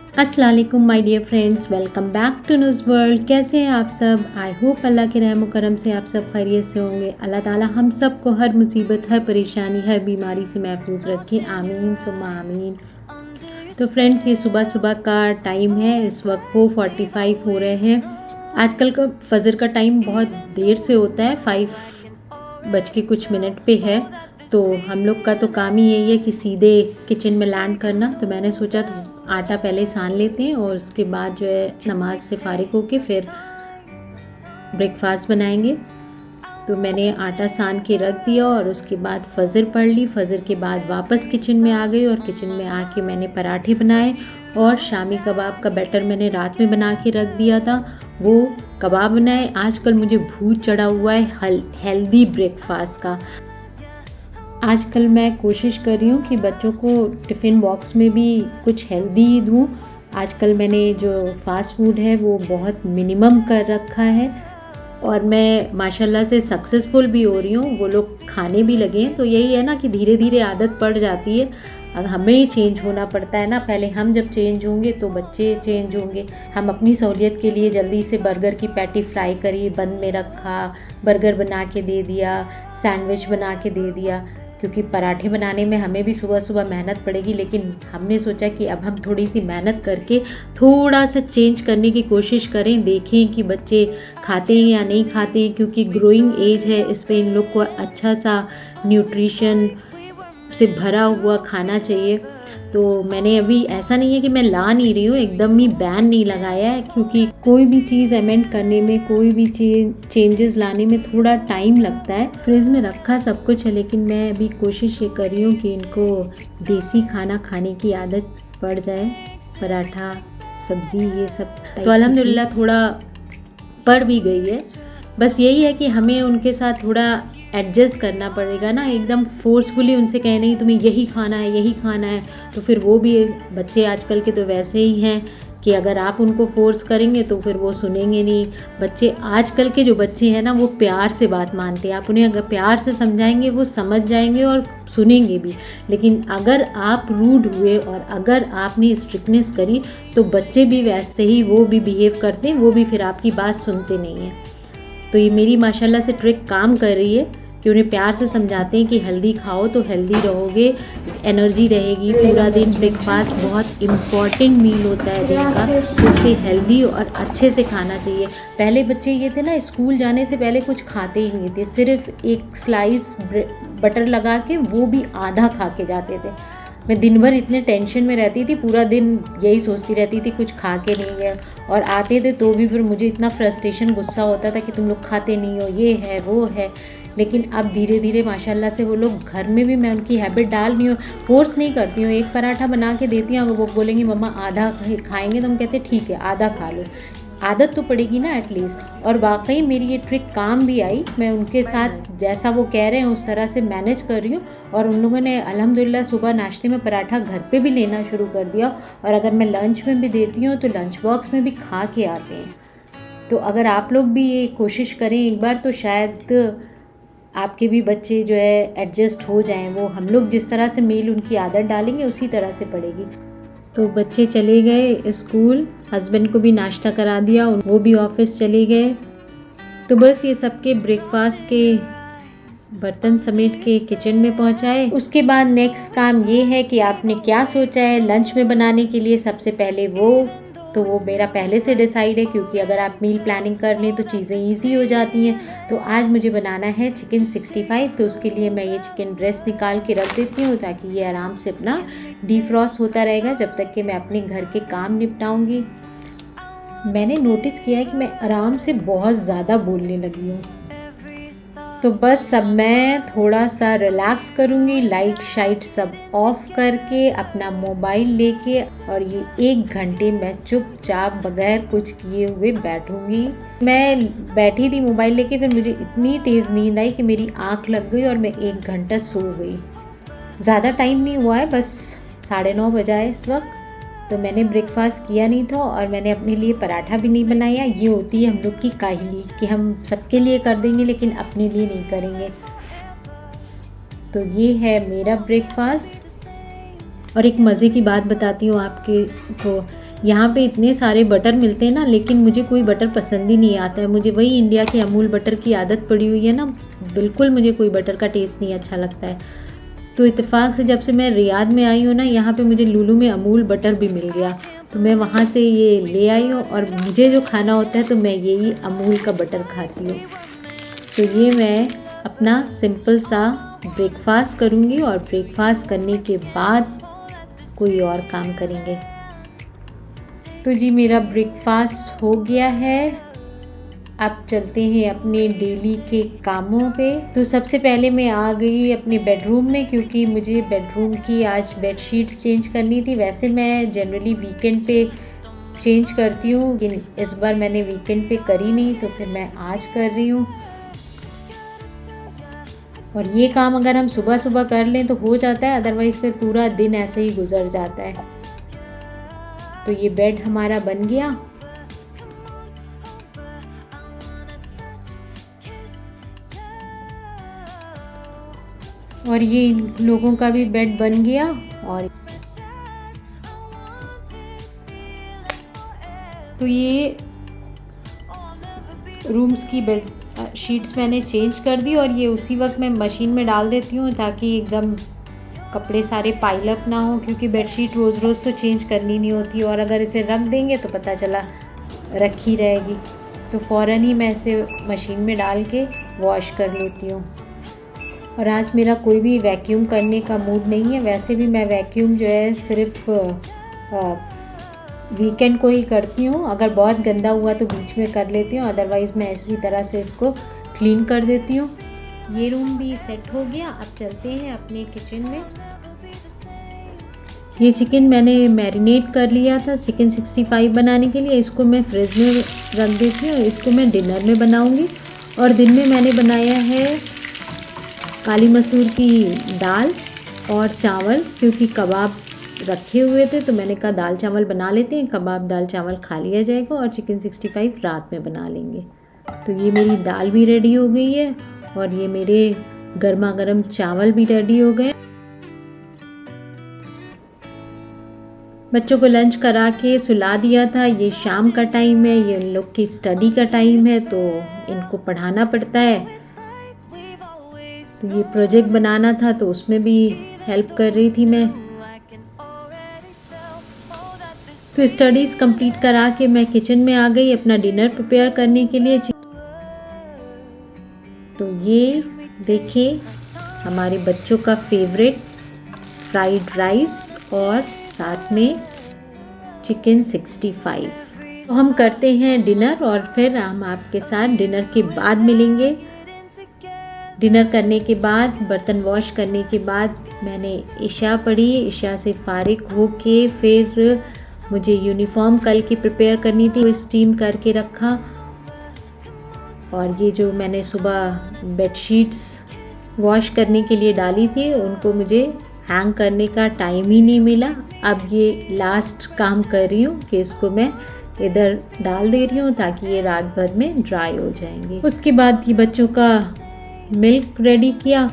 अस्सलाम वालेकुम my dear friends, welcome back to news world. कैसे हैं आप सब? आई होप अल्लाह के रहम करम से आप सब खैरियत से होंगे। अल्लाह ताला हम सब को हर मुसीबत, हर परेशानी, हर बीमारी से महफूज रखे, आमीन सुम्मा आमीन। तो फ्रेंड्स, ये सुबह सुबह का टाइम है। इस वक्त 4:45 हो रहे हैं। आजकल का फजर का टाइम बहुत देर से होता है, 5:00 पे है। तो हम लोग का तो काम ही यही है कि सीधे किचन में लैंड करना। तो मैंने सोचा तो आटा पहले सान लेते हैं और उसके बाद जो है नमाज से फारिग होके फिर ब्रेकफास्ट बनाएंगे। तो मैंने आटा सान के रख दिया और उसके बाद फ़जर पढ़ ली। फ़जर के बाद वापस किचन में आ गई और किचन में आके मैंने पराठे बनाए और शामी कबाब का बैटर मैंने रात में बना के रख दिया था, वो कबाब बनाए। आजकल मुझे भूत चढ़ा हुआ है हेल्दी ब्रेकफास्ट का। आजकल मैं कोशिश कर रही हूँ कि बच्चों को टिफ़िन बॉक्स में भी कुछ हेल्दी दूँ। आजकल मैंने जो फ़ास्ट फूड है वो बहुत मिनिमम कर रखा है और मैं माशाल्लाह से सक्सेसफुल भी हो रही हूँ। वो लोग खाने भी लगे हैं। तो यही है ना कि धीरे धीरे आदत पड़ जाती है। अगर हमें ही चेंज होना पड़ता है ना, पहले हम जब चेंज होंगे तो बच्चे चेंज होंगे। हम अपनी सहूलियत के लिए जल्दी से बर्गर की पैटी फ्राई करी, बंद में रखा, बर्गर बना के दे दिया, सैंडविच बना के दे दिया, क्योंकि पराठे बनाने में हमें भी सुबह सुबह मेहनत पड़ेगी। लेकिन हमने सोचा कि अब हम थोड़ी सी मेहनत करके थोड़ा सा चेंज करने की कोशिश करें, देखें कि बच्चे खाते हैं या नहीं खाते हैं, क्योंकि ग्रोइंग एज है। इस पर इन लोग को अच्छा सा न्यूट्रिशन से भरा हुआ खाना चाहिए। तो मैंने अभी ऐसा नहीं है कि मैं ला नहीं रही हूँ, एकदम ही बैन नहीं लगाया है, क्योंकि कोई भी चीज़ अमेंड करने में, कोई भी चेंजेस लाने में थोड़ा टाइम लगता है। फ्रिज में रखा सब कुछ है, लेकिन मैं अभी कोशिश ये कर रही हूँ कि इनको देसी खाना खाने की आदत पड़ जाए। पराठा, सब्ज़ी, ये सब तो अल्हम्दुलिल्लाह थोड़ा पड़ भी गई है। बस यही है कि हमें उनके साथ थोड़ा एडजस्ट करना पड़ेगा ना। एकदम फोर्सफुली उनसे कहे नहीं तुम्हें यही खाना है, यही खाना है, तो फिर वो भी, बच्चे आजकल के तो वैसे ही हैं कि अगर आप उनको फोर्स करेंगे तो फिर वो सुनेंगे नहीं। बच्चे आजकल के जो बच्चे हैं ना, वो प्यार से बात मानते हैं। आप उन्हें अगर प्यार से समझाएंगे वो समझ जाएंगे और सुनेंगे भी। लेकिन अगर आप रूड हुए और अगर आपने स्ट्रिक्टनेस करी तो बच्चे भी वैसे ही वो भी बिहेव करते हैं, वो भी फिर आपकी बात सुनते नहीं हैं। तो ये मेरी माशाल्लाह से ट्रिक काम कर रही है कि उन्हें प्यार से समझाते हैं कि हेल्दी खाओ तो हेल्दी रहोगे, एनर्जी रहेगी पूरा दिन। ब्रेकफास्ट बहुत इम्पॉर्टेंट मील होता है दिन का, तो उसे हेल्दी और अच्छे से खाना चाहिए। पहले बच्चे ये थे ना, स्कूल जाने से पहले कुछ खाते ही नहीं थे, सिर्फ एक स्लाइस बटर लगा के वो भी आधा खा के जाते थे। मैं दिन भर इतने टेंशन में रहती थी, पूरा दिन यही सोचती रहती थी कुछ खा के नहीं गए, और आते थे तो भी फिर मुझे इतना फ्रस्ट्रेशन, गुस्सा होता था कि तुम लोग खाते नहीं हो, ये है वो है। लेकिन अब धीरे धीरे माशाल्लाह से वो लोग, घर में भी मैं उनकी हैबिट डाल रही हूँ, फोर्स नहीं करती हूँ। एक पराठा बना के देती हूँ, अगर वो बोलेंगे मम्मा आधा खाएंगे तो हम कहते हैं ठीक है आधा खा लो, आदत तो पड़ेगी ना एटलीस्ट। और वाकई मेरी ये ट्रिक काम भी आई। मैं उनके साथ जैसा वो कह रहे हैं उस तरह से मैनेज कर रही हूँ, और उन लोगों ने अल्हम्दुलिल्लाह सुबह नाश्ते में पराठा घर पे भी लेना शुरू कर दिया, और अगर मैं लंच में भी देती हूँ तो लंच बॉक्स में भी खा के आते हैं। तो अगर आप लोग भी ये कोशिश करें एक बार, तो शायद आपके भी बच्चे जो है एडजस्ट हो जाएं। वो हम लोग जिस तरह से मील उनकी आदत डालेंगे उसी तरह से पड़ेगी। तो बच्चे चले गए स्कूल, हस्बैंड को भी नाश्ता करा दिया, वो भी ऑफिस चले गए। तो बस ये सबके ब्रेकफास्ट के बर्तन समेट के किचन में पहुंचाए। उसके बाद नेक्स्ट काम ये है कि आपने क्या सोचा है लंच में बनाने के लिए। सबसे पहले वो मेरा पहले से डिसाइड है, क्योंकि अगर आप मील प्लानिंग कर लें तो चीज़ें ईजी हो जाती हैं। तो आज मुझे बनाना है चिकन 65। तो उसके लिए मैं ये चिकन ब्रेस्ट निकाल के रख देती हूँ, ताकि ये आराम से अपना डीफ्रॉस्ट होता रहेगा जब तक कि मैं अपने घर के काम निपटाऊंगी। मैंने नोटिस किया है कि मैं आराम से बहुत ज़्यादा बोलने लगी हूँ। तो बस अब मैं थोड़ा सा रिलैक्स करूँगी, लाइट शाइट सब ऑफ करके अपना मोबाइल लेके, और ये 1 घंटे मैं चुपचाप बगैर कुछ किए हुए बैठूँगी। मैं बैठी थी मोबाइल लेके, फिर मुझे इतनी तेज़ नींद आई कि मेरी आँख लग गई और मैं 1 घंटा सो गई। ज़्यादा टाइम नहीं हुआ है, बस 9:30 बजा है इस वक्त। तो मैंने ब्रेकफास्ट किया नहीं था और मैंने अपने लिए पराठा भी नहीं बनाया। ये होती है हम लोग की काहिली कि हम सबके लिए कर देंगे लेकिन अपने लिए नहीं करेंगे। तो ये है मेरा ब्रेकफास्ट। और एक मज़े की बात बताती हूँ आपके को यहाँ पे इतने सारे बटर मिलते हैं ना, लेकिन मुझे कोई बटर पसंद ही नहीं आता है। मुझे वही इंडिया के अमूल बटर की आदत पड़ी हुई है ना, बिल्कुल मुझे कोई बटर का टेस्ट नहीं अच्छा लगता है। तो इत्तेफाक से जब से मैं रियाद में आई हूँ ना, यहाँ पे मुझे लुलु में अमूल बटर भी मिल गया, तो मैं वहाँ से ये ले आई हूँ और मुझे जो खाना होता है तो मैं यही अमूल का बटर खाती हूँ। तो ये मैं अपना सिंपल सा ब्रेकफास्ट करूँगी और ब्रेकफास्ट करने के बाद कोई और काम करेंगे। तो जी मेरा ब्रेकफास्ट हो गया है, अब चलते हैं अपने डेली के कामों पे। तो सबसे पहले मैं आ गई अपने बेडरूम में, क्योंकि मुझे बेडरूम की आज बेडशीट्स चेंज करनी थी। वैसे मैं जनरली वीकेंड पे चेंज करती हूँ, लेकिन इस बार मैंने वीकेंड पे करी नहीं, तो फिर मैं आज कर रही हूँ। और ये काम अगर हम सुबह सुबह कर लें तो हो जाता है, अदरवाइज़ फिर पूरा दिन ऐसे ही गुजर जाता है। तो ये बेड हमारा बन गया। और ये इन लोगों का भी बेड बन गया। और तो ये रूम्स की बेड शीट्स मैंने चेंज कर दी, और ये उसी वक्त मैं मशीन में डाल देती हूँ ताकि एकदम कपड़े सारे पाइल अप ना हो, क्योंकि बेडशीट रोज़ रोज़ तो चेंज करनी नहीं होती, और अगर इसे रख देंगे तो पता चला रखी रहेगी। तो फ़ौरन ही मैं इसे मशीन में डाल के वॉश कर लेती हूँ। और आज मेरा कोई भी वैक्यूम करने का मूड नहीं है। वैसे भी मैं वैक्यूम जो है सिर्फ वीकेंड को ही करती हूँ। अगर बहुत गंदा हुआ तो बीच में कर लेती हूँ, अदरवाइज़ मैं इसी तरह से इसको क्लीन कर देती हूँ। ये रूम भी सेट हो गया। अब चलते हैं अपने किचन में। ये चिकन मैंने मैरिनेट कर लिया था चिकन 65 बनाने के लिए। इसको मैं फ्रिज में रख देती हूँ, इसको मैं डिनर में बनाऊँगी। और दिन में मैंने बनाया है काली मसूर की दाल और चावल, क्योंकि कबाब रखे हुए थे तो मैंने कहा दाल चावल बना लेते हैं, कबाब दाल चावल खा लिया जाएगा, और चिकन 65 रात में बना लेंगे। तो ये मेरी दाल भी रेडी हो गई है, और ये मेरे गर्मा गर्म चावल भी रेडी हो गए। बच्चों को लंच करा के सुला दिया था। ये शाम का टाइम है, ये इन लोग की स्टडी का टाइम है, तो इनको पढ़ाना पड़ता है। तो ये प्रोजेक्ट बनाना था तो उसमें भी हेल्प कर रही थी मैं। तो स्टडीज़ कंप्लीट करा के मैं किचन में आ गई अपना डिनर प्रिपेयर करने के लिए। तो ये देखिए हमारे बच्चों का फेवरेट फ्राइड राइस और साथ में चिकन 65। तो हम करते हैं डिनर, और फिर हम आपके साथ डिनर के बाद मिलेंगे। डिनर करने के बाद, बर्तन वॉश करने के बाद मैंने इशा पढ़ी। इशा से फारिग होके फिर मुझे यूनिफॉर्म कल की प्रिपेयर करनी थी, वो स्टीम करके रखा। और ये जो मैंने सुबह बेडशीट्स वॉश करने के लिए डाली थी, उनको मुझे हैंग करने का टाइम ही नहीं मिला। अब ये लास्ट काम कर रही हूँ कि इसको मैं इधर डाल दे रही हूँ ताकि ये रात भर में ड्राई हो जाएंगे। उसके बाद ये बच्चों का मिल्क रेडी किया।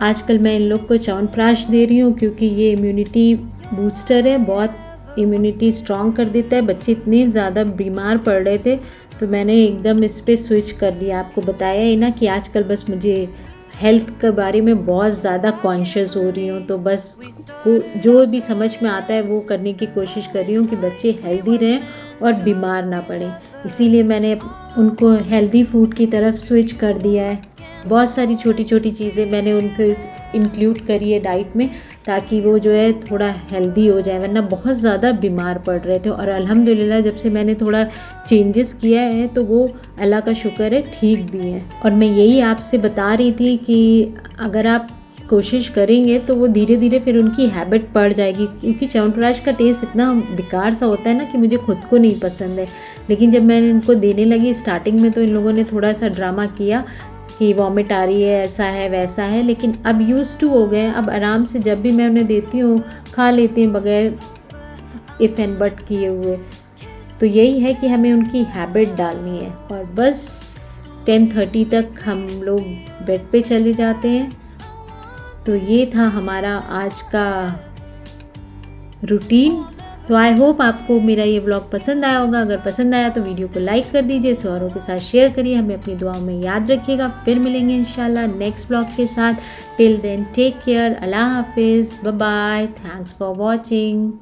आजकल मैं इन लोग को च्यवनप्राश दे रही हूँ, क्योंकि ये इम्यूनिटी बूस्टर है, बहुत इम्यूनिटी स्ट्रॉन्ग कर देता है। बच्चे इतने ज़्यादा बीमार पड़ रहे थे तो मैंने एकदम इस पर स्विच कर लिया। आपको बताया ही ना कि आजकल बस मुझे हेल्थ के बारे में बहुत ज़्यादा कॉन्शियस हो रही हूँ, तो बस जो भी समझ में आता है वो करने की कोशिश कर रही हूँ कि बच्चे हेल्दी रहें और बीमार ना पड़ें। इसीलिए मैंने उनको हेल्दी फूड की तरफ स्विच कर दिया है। बहुत सारी छोटी छोटी चीज़ें मैंने उनको इंक्लूड करी है डाइट में, ताकि वो जो है थोड़ा हेल्दी हो जाए, वरना बहुत ज़्यादा बीमार पड़ रहे थे। और अल्हम्दुलिल्लाह जब से मैंने थोड़ा चेंजेस किया है तो वो अल्लाह का शुक्र है ठीक भी है। और मैं यही आपसे बता रही थी कि अगर आप कोशिश करेंगे तो वो धीरे धीरे फिर उनकी हैबिट पड़ जाएगी, क्योंकि च्यवनप्राश का टेस्ट इतना बेकार सा होता है ना कि मुझे खुद को नहीं पसंद है। लेकिन जब मैंने इनको देने लगी स्टार्टिंग में तो इन लोगों ने थोड़ा सा ड्रामा किया कि वॉमिट आ रही है, ऐसा है वैसा है, लेकिन अब यूज़ टू हो गए। अब आराम से जब भी मैं उन्हें देती हूँ खा लेते हैं बगैर इफ़ एंड बट किए हुए। तो यही है कि हमें उनकी हैबिट डालनी है। और बस 10:30 तक हम लोग बेड पे चले जाते हैं। तो ये था हमारा आज का रूटीन। तो आई होप आपको मेरा ये व्लॉग पसंद आया होगा। अगर पसंद आया तो वीडियो को लाइक कर दीजिए, इसे औरों के साथ शेयर करिए, हमें अपनी दुआओं में याद रखिएगा। फिर मिलेंगे इंशाल्लाह नेक्स्ट व्लॉग के साथ। टिल देन टेक केयर, अल्लाह हाफिज़, bye bye, thanks for watching.